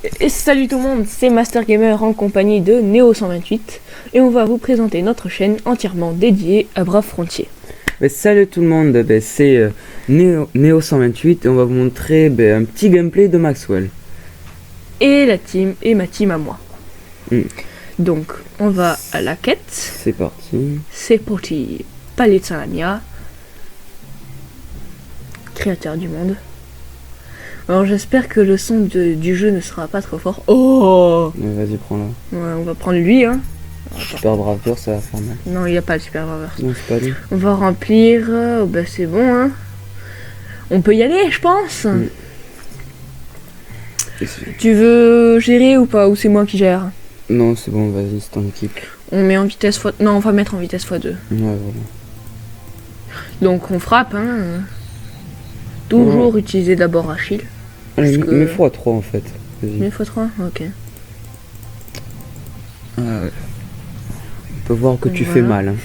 Et salut tout le monde, c'est Master Gamer en compagnie de Neo128 et on va vous présenter notre chaîne entièrement dédiée à Brave Frontier. Salut tout le monde, c'est Neo128 et on va vous montrer un petit gameplay de Maxwell. Et ma team à moi. Donc on va à la quête. C'est parti. C'est parti. Palais de Salamia, créateur du monde. Alors j'espère que le son du jeu ne sera pas trop fort. Oh, Vas-y, prends-la. Ouais, on va prendre lui, hein. Super bravure, ça va faire mal. Non, il n'y a pas de super braveur. Non, c'est pas lui. On va remplir. C'est bon, hein. On peut y aller, je pense. Tu veux gérer ou pas? Ou c'est moi qui gère? Non, c'est bon, vas-y, c'est ton équipe. On met en vitesse x... Non, on va mettre en vitesse x2. Ouais, voilà. Donc on frappe, hein. Toujours utiliser d'abord Achille. Allez, mets x3 en fait. Mets x3, ok. On peut voir que tu fais mal. Hein.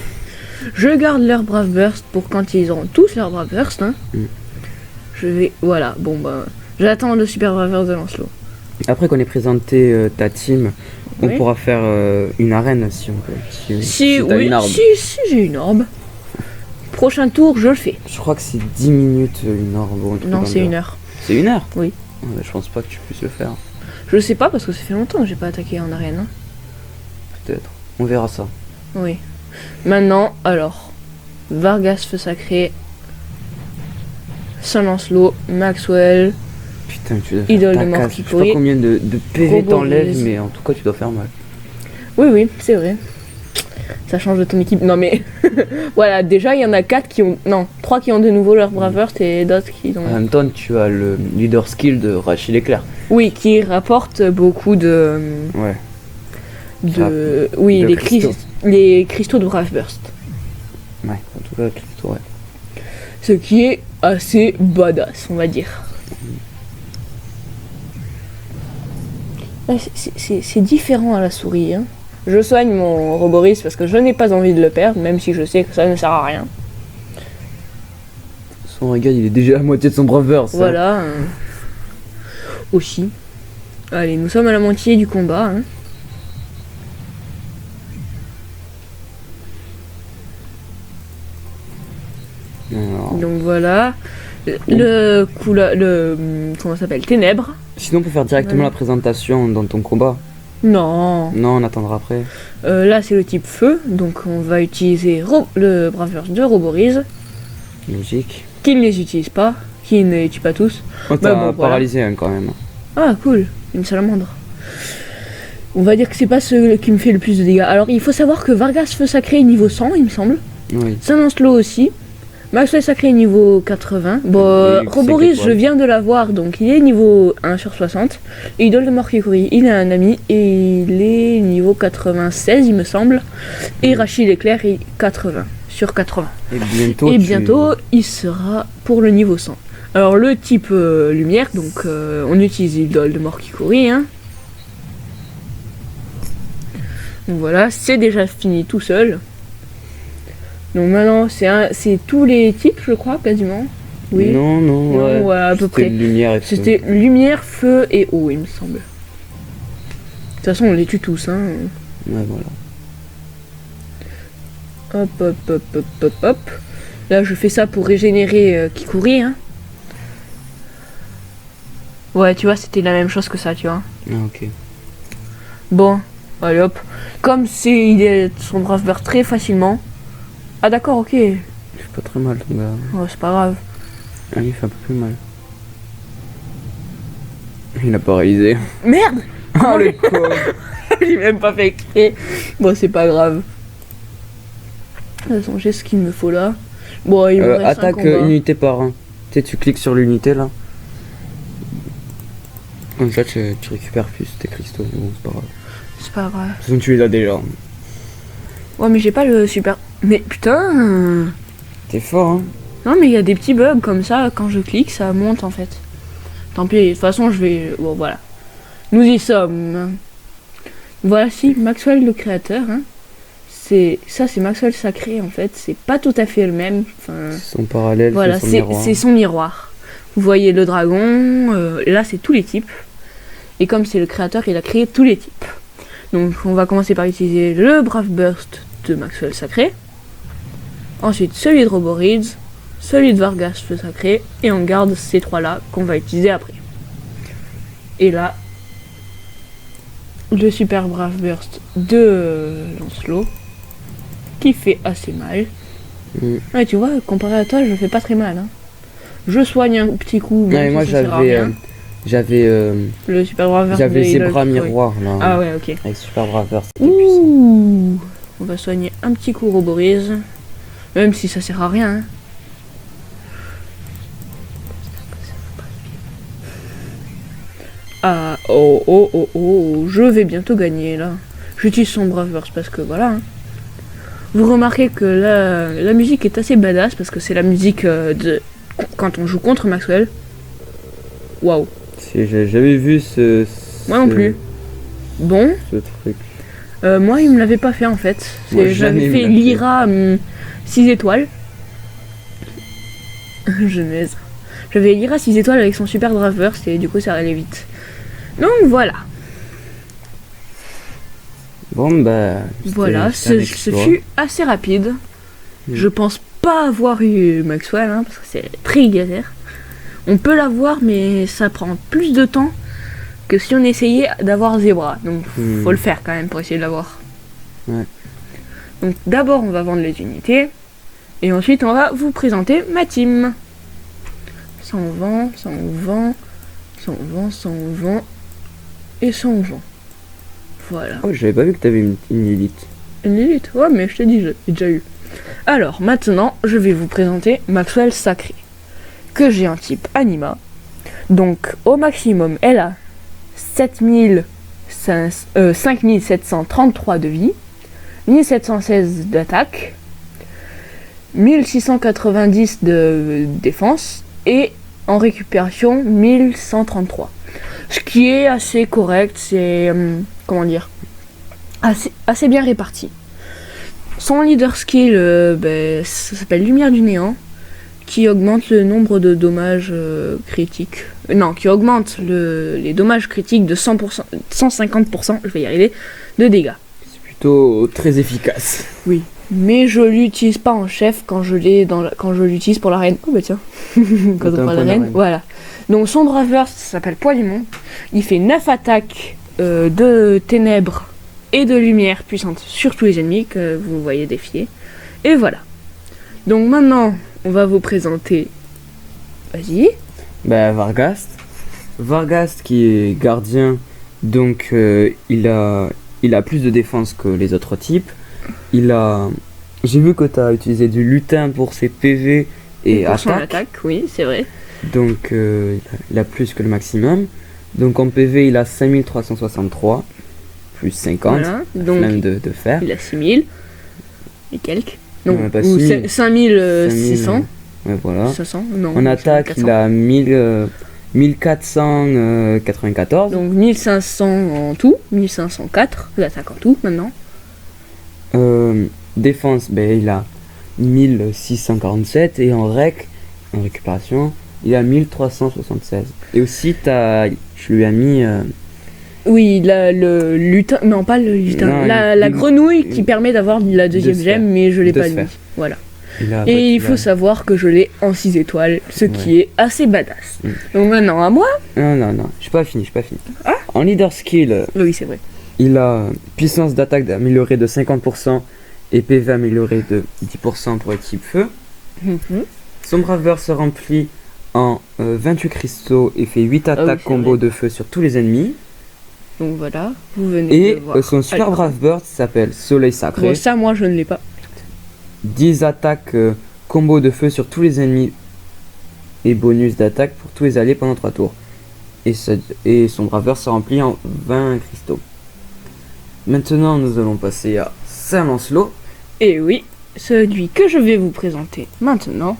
Je garde leur Brave Burst pour quand ils auront tous leur Brave Burst. Hein. Je vais... Voilà, bon bah... J'attends le super Brave Burst de Lancelot. Après qu'on ait présenté ta team, on pourra faire une arène si on peut. Si j'ai une orbe. Prochain tour, je le fais. Je crois que c'est 10 minutes une orbe. Non, c'est 1 heure. C'est 1 heure? Oui. Je pense pas que tu puisses le faire. Je sais pas parce que ça fait longtemps que j'ai pas attaqué en arène. Hein. Peut-être. On verra ça. Oui. Maintenant, alors. Vargas Feu Sacré. Saint-Lancelot. Maxwell. Putain, tu dois Idole de mort qui courit. Je sais pas combien de PV t'enlèves, mais en tout cas, tu dois faire mal. Oui, c'est vrai. Ça change de ton équipe. Non, mais voilà, déjà, il y en a 4 qui ont. Non, 3 qui ont de nouveau leur Bravers et d'autres qui ont. En même temps, tu as le leader skill de Rachel Éclair. Oui, qui rapporte beaucoup de. Ouais. Oui, les cristaux de Brave Burst. Ouais, en tout cas, cristaux, ouais. Ce qui est assez badass, on va dire. C'est différent à la souris. Hein. Je soigne mon Roboris parce que je n'ai pas envie de le perdre, même si je sais que ça ne sert à rien. Son regarde, il est déjà à moitié de son Bravers. Voilà. Aussi. Allez, nous sommes à la moitié du combat. Hein. Donc voilà. Comment ça s'appelle? Ténèbres. Sinon, on peut faire directement la présentation dans ton combat. Non. Non, on attendra après. Là, c'est le type feu. Donc, on va utiliser le Bravers de Roborise. Logique. Qui ne les utilise pas. Qui ne les tue pas tous. On t'a paralysé un quand même. Ah, cool. Une salamandre. On va dire que c'est pas ce qui me fait le plus de dégâts. Alors, il faut savoir que Vargas Feu Sacré est niveau 100, il me semble. Oui. Saint-Lancelot aussi. Maxwell Sacré niveau 80. Bon, Roboris, je viens de l'avoir, donc il est niveau 1 sur 60. Et Idole de mort qui courit, il a un ami et il est niveau 96, il me semble. Et Rachel Éclair est 80 sur 80. Et bientôt, il sera pour le niveau 100. Alors, le type lumière, donc on utilise Idole de mort qui courit. Hein. Donc voilà, c'est déjà fini tout seul. Donc maintenant, c'est tous les types, je crois, quasiment. Oui. Non, ouais. Voilà, à peu près. C'était lumière, feu et eau, il me semble. De toute façon, on les tue tous, hein. Ouais, voilà. Hop. Là, je fais ça pour régénérer Kikuri, hein. Ouais, tu vois, c'était la même chose que ça, tu vois. Ah, ok. Bon, allez hop. Comme il est son Brave Burst très facilement. Ah d'accord, ok. Il fait pas très mal ton gars. Ouais, c'est pas grave. Ah, il fait un peu plus mal. Il a paralysé. Merde. Oh le con. J'ai même pas fait exprès. Bon, c'est pas grave. De toute façon, j'ai ce qu'il me faut là. Bon, il me reste attaque unité par un. Tu cliques sur l'unité là. Comme ça, tu récupères plus tes cristaux. Bon, c'est pas grave. C'est pas grave. De toute façon, tu les as déjà. Ouais, mais j'ai pas le super... Mais putain. T'es fort, hein. Non, mais il y a des petits bugs comme ça. Quand je clique, ça monte en fait. Tant pis, de toute façon, je vais... Bon, voilà. Nous y sommes. Voici Maxwell le créateur. Hein. C'est Maxwell Sacré en fait. C'est pas tout à fait le même. Enfin, c'est son parallèle, voilà, c'est son miroir. Vous voyez le dragon. Là, c'est tous les types. Et comme c'est le créateur, il a créé tous les types. Donc on va commencer par utiliser le Brave Burst de Maxwell Sacré. Ensuite celui de Roborids, celui de Vargas le Sacré. Et on garde ces trois-là qu'on va utiliser après. Et là, le Super Brave Burst de Lancelot, qui fait assez mal. Ouais, tu vois, comparé à toi, je fais pas très mal. Hein. Je soigne un petit coup. Ouais, moi j'avais le Super Braveur. J'avais Zebra Miroir là. Ah ouais, ok. Avec Super Braveur. Ouh. On va soigner un petit coup Roborise. Même si ça sert à rien. Hein. Ah, oh, je vais bientôt gagner là. J'utilise son Braveur parce que voilà. Hein. Vous remarquez que la musique est assez badass parce que c'est la musique de quand on joue contre Maxwell. Waouh. J'avais vu Moi non plus. Bon. Ce truc. Moi, il me l'avait pas fait en fait. J'avais fait Lyra 6 étoiles. Genèse. J'avais Lyra 6 étoiles avec son super Brave Burst et du coup ça allait vite. Donc voilà. Bon bah. Voilà, ce fut assez rapide. Je pense pas avoir eu Maxwell hein, parce que c'est très galère. On peut l'avoir mais ça prend plus de temps que si on essayait d'avoir Zebra. Donc faut le faire quand même pour essayer de l'avoir. Ouais. Donc d'abord on va vendre les unités et ensuite on va vous présenter ma team. Ça on vend, ça on vend, ça on vend, ça on vend et ça on vend. Voilà. Oh, j'avais pas vu que t'avais une élite. Une élite? Ouais, mais je t'ai dit, j'ai déjà eu. Alors, maintenant, je vais vous présenter Maxwell Sacré. Que j'ai un type Anima. Donc, au maximum, elle a 5733 de vie, 1716 d'attaque, 1690 de défense et en récupération 1133. Ce qui est assez correct, c'est comment dire, assez bien réparti. Son leader skill, ça s'appelle Lumière du Néant, qui augmente le nombre de dommages critiques. Non, qui augmente les dommages critiques de 100%, 150%, je vais y arriver, de dégâts. C'est plutôt très efficace. Oui, mais je l'utilise pas en chef quand je l'utilise pour l'arène. Oh bah tiens, quand on prend l'arène, voilà. Donc son Braveur, ça s'appelle Poilimon. Il fait 9 attaques de ténèbres et de lumière puissante sur tous les ennemis que vous voyez défier. Et voilà. Donc maintenant, on va vous présenter... Vas-y. Bah Varghast. Varghast qui est gardien, donc il a plus de défense que les autres types. J'ai vu que tu as utilisé du lutin pour ses PV et pour son attaque, oui, c'est vrai. Donc il a plus que le maximum. Donc en PV il a 5363 plus 50. Voilà, donc de fer. Il a 6000 et quelques. Donc ou 5600. Ouais, voilà. 500, non. En attaque 400. Il a 1494. Donc 1500 en tout, 1504 d'attaque en tout maintenant. Défense, il a 1647 et en récupération, il a 1376. Et aussi, je lui ai mis... Oui, le lutin, non pas le lutin, non, la grenouille qui permet d'avoir la deuxième gemme, mais je l'ai pas mis. Voilà. Et il faut savoir que je l'ai en 6 étoiles, ce qui est assez badass. Donc maintenant, à moi. Non, je suis pas fini. Ah en leader skill, oui, c'est vrai. Il a puissance d'attaque améliorée de 50% et PV amélioré de 10% pour équipe feu. Son braveur se remplit en 28 cristaux et fait 8 attaques combo de feu sur tous les ennemis. Donc voilà, vous venez de voir. Et son super brave burst s'appelle Soleil Sacré. Bon, ça, moi, je ne l'ai pas. 10 attaques combo de feu sur tous les ennemis et bonus d'attaque pour tous les alliés pendant 3 tours. Et son braveur se remplit en 20 cristaux. Maintenant, nous allons passer à Saint-Lancelot. Et oui, celui que je vais vous présenter maintenant.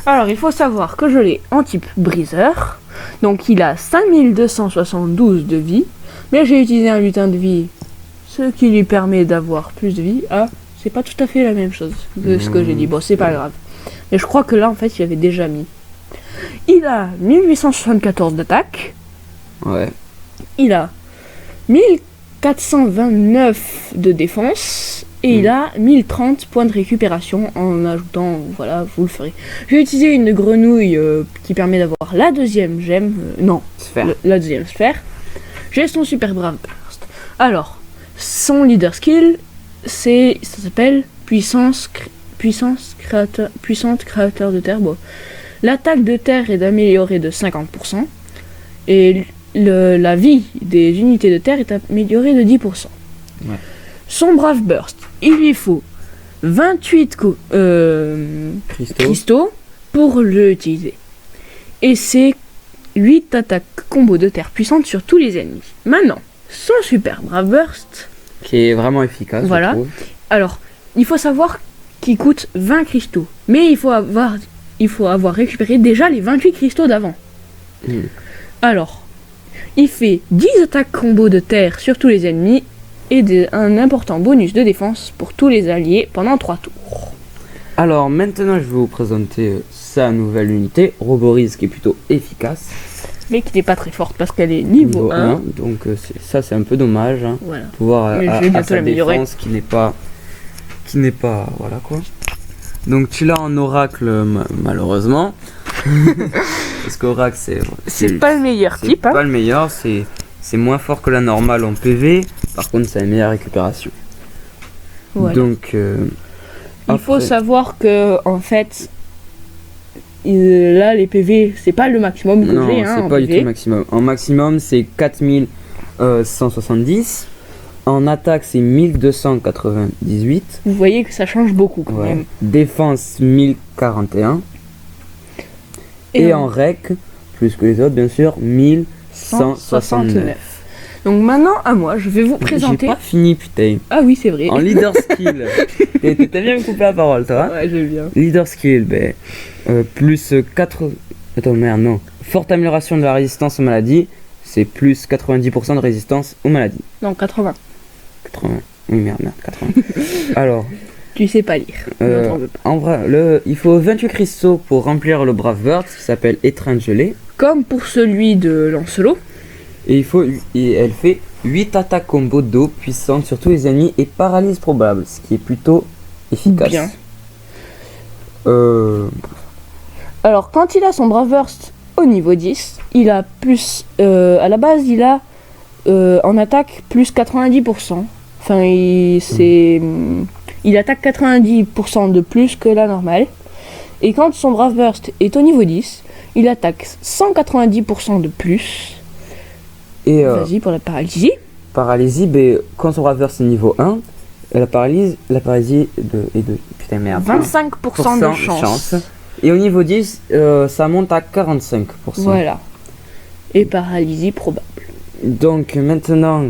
Alors, il faut savoir que je l'ai en type briseur. Donc, il a 5272 de vie. Mais j'ai utilisé un lutin de vie, ce qui lui permet d'avoir plus de vie. Ah, c'est pas tout à fait la même chose que ce que j'ai dit. Bon, c'est pas grave. Mais je crois que là, en fait, il avait déjà mis. Il a 1874 d'attaque. Ouais. il a 1429 de défense et il a 1030 points de récupération en ajoutant, voilà, vous le ferez. J'ai utilisé une grenouille qui permet d'avoir la deuxième gemme, Sphère. la deuxième sphère. J'ai son super brave burst. Alors, son leader skill, ça s'appelle puissante créateur de terre. Bon. L'attaque de terre est améliorée de 50% et la vie des unités de terre est améliorée de 10%. Ouais. Son brave burst, il lui faut 28 cristaux pour l'utiliser. Et c'est 8 attaques combo de terre puissantes sur tous les ennemis. Maintenant, son super brave burst, qui est vraiment efficace. voilà. Je trouve. Alors, il faut savoir qu'il coûte 20 cristaux. Mais il faut avoir récupéré déjà les 28 cristaux d'avant. Alors, il fait 10 attaques combo de terre sur tous les ennemis et un important bonus de défense pour tous les alliés pendant 3 tours. Alors maintenant je vais vous présenter sa nouvelle unité, Roboris, qui est plutôt efficace. Mais qui n'est pas très forte parce qu'elle est niveau 1. Donc c'est un peu dommage. Hein, voilà. Pouvoir Mais je vais bientôt sa l'améliorer. défense qui n'est pas voilà quoi. Donc tu l'as en oracle malheureusement. Parce qu'oracle c'est pas le meilleur c'est type. pas le meilleur, c'est moins fort que la normale en PV. Par contre, ça a une meilleure récupération. Voilà. Donc, il faut savoir que en fait, là les PV, c'est pas le maximum que non, j'ai. c'est En pas du PV. tout le maximum. En maximum, c'est 4170. En attaque, c'est 1298. Vous voyez que ça change beaucoup quand Ouais. même. Défense, 1041. Et en rec, plus que les autres, bien sûr, 1169. Donc maintenant, à moi, je vais vous présenter. J'ai pas fini, putain. Ah oui, c'est vrai. En leader skill. T'as bien me coupé la parole, toi. Ouais, j'aime bien. Leader skill, plus 4... Attends, merde, non. Forte amélioration de la résistance aux maladies, c'est plus 90% de résistance aux maladies. Non, 80. 80. Oui, merde, 80. Alors, Tu sais pas lire. Ne t'en veux pas. en vrai, il faut 28 cristaux pour remplir le Brave Burst, qui s'appelle Étreinte gelée. Comme pour celui de Lancelot. Et elle fait 8 attaques combo d'eau puissantes sur tous les ennemis et paralyse probable, ce qui est plutôt efficace. Bien. Alors, quand il a son Brave Burst au niveau 10, il a plus... à la base, il a en attaque plus 90%. Enfin, il attaque 90% de plus que la normale. Et quand son Brave Burst est au niveau 10, il attaque 190% de plus. Et Vas-y pour la paralysie. paralysie, quand son Brave Burst est niveau 1, la paralysie est de putain merde. 25% de chance. Et au niveau 10, ça monte à 45%. Voilà. Et paralysie probable. Donc maintenant,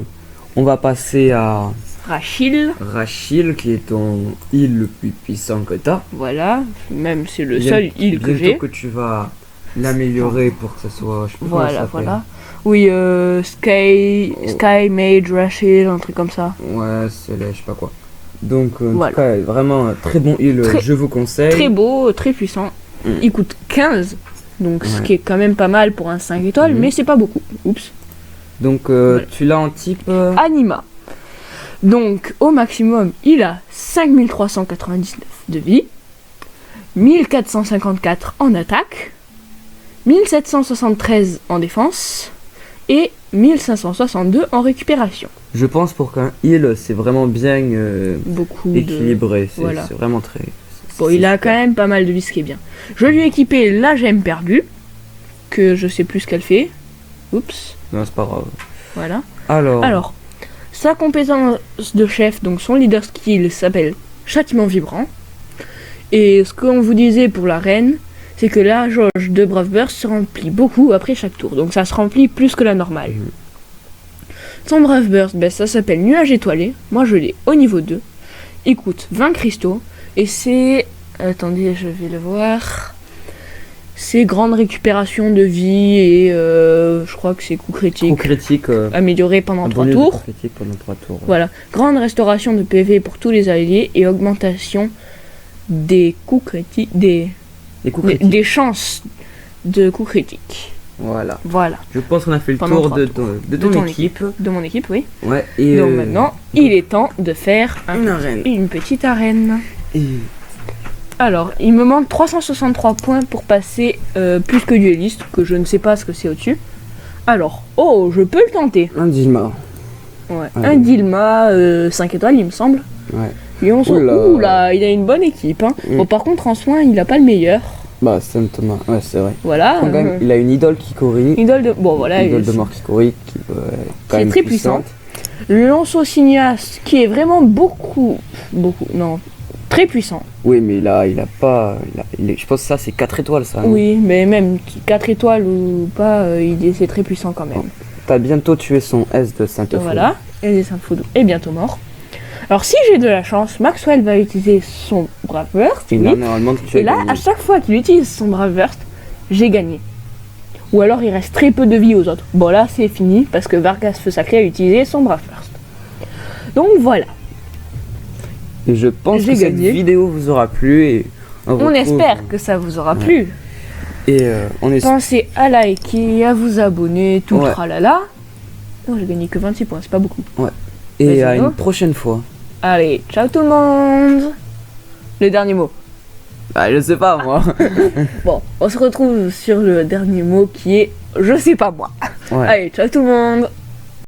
on va passer à Rachel. Rachel, qui est ton heal le plus puissant que t'as. Voilà. Même c'est le seul heal que Bientôt j'ai. que tu vas l'améliorer pour que ça soit... Je sais pas comment ça Voilà, s'appelle. voilà. Oui, Sky Mage Rachel, un truc comme ça. Ouais, c'est je sais pas quoi. Donc, en Voilà. tout cas, vraiment très bon heal, Très- je vous conseille. Très beau, très puissant. Mm. Il coûte 15. Donc ce Ouais. qui est quand même pas mal pour un 5 étoiles, Mhm. mais c'est pas beaucoup. Oups. Donc, tu l'as en type... Anima. Donc au maximum, il a 5399 de vie, 1454 en attaque, 1773 en défense et 1562 en récupération. Je pense pour qu'un heal, c'est vraiment bien Beaucoup équilibré. C'est voilà. c'est vraiment très... Bon, c'est il a super. quand même pas mal de vie, ce qui est bien. Je lui ai équipé la gemme perdue, que je sais plus ce qu'elle fait. Oups, Non, c'est pas grave. voilà. Alors, Alors, sa compétence de chef, donc son leader skill, s'appelle Châtiment Vibrant. Et ce qu'on vous disait pour la reine, c'est que la jauge de Brave Burst se remplit beaucoup après chaque tour. Donc ça se remplit plus que la normale. Mhm. Son Brave Burst, ça s'appelle Nuage Étoilé. Moi je l'ai au niveau 2. Il coûte 20 cristaux. Et c'est... Attendez, je vais le voir. C'est grande récupération de vie et je crois que c'est coup critique. coup critique. Amélioré pendant un 3 bonus de tours. coup critique pendant 3 tours. ouais. Voilà. Grande restauration de PV pour tous les alliés et augmentation des coups critiques. Les coups critiques. Des chances de coups critiques. Voilà. Voilà. Je pense qu'on a fait le Pendant tour 3 de tours. ton équipe. De mon équipe, oui. Ouais. Et Donc maintenant, il est temps de faire une arène. une petite arène. Et Alors, il me manque 363 points pour passer plus que dueliste, que je ne sais pas ce que c'est au-dessus. Alors, oh, je peux le tenter. un Dilma. Ouais. Ouais. Un Dilma 5 étoiles, il me semble. Ouais. Et on s'en... Oula. Oula, il a une bonne équipe. Hein. Mm. Bon, par contre, en soins, il n'a pas le meilleur. Bah, Sam Thomas. Ouais, c'est vrai. Voilà. Quand même, il a une idole Kikori. Idole de... Bon, voilà. Idole de mort Kikori qui est quand Qui est même très puissante. Lanceau Signas, qui est vraiment beaucoup, non, très puissant. Oui, mais il a pas. Je pense que ça, c'est 4 étoiles, ça. non Oui, mais même 4 étoiles ou pas, c'est très puissant quand même. T'as bientôt tué son S de Saint-Euphorie. Voilà, et les Saint-Foudou est bientôt mort. Alors si j'ai de la chance, Maxwell va utiliser son Brave Burst, Et oui. là, normalement, tu Et as là, gagné. à chaque fois qu'il utilise son Brave Burst, j'ai gagné. Ou alors il reste très peu de vie aux autres. Bon là c'est fini parce que Vargas Feu Sacré a utilisé son Brave Burst. Donc voilà, Et je pense J'ai que cette gagné. vidéo vous aura plu. Et on espère que ça vous aura plu. Et on espère. Pensez à liker, à vous abonner, tout Ouais. le tralala. Non, j'ai gagné que 26 points, c'est pas beaucoup. Et Vas-y, à Noah. une prochaine fois. Allez, ciao tout le monde. Le dernier mot. Bah, je sais pas, moi. Bon, on se retrouve sur le dernier mot qui est je sais pas moi. Ouais. Allez, ciao tout le monde.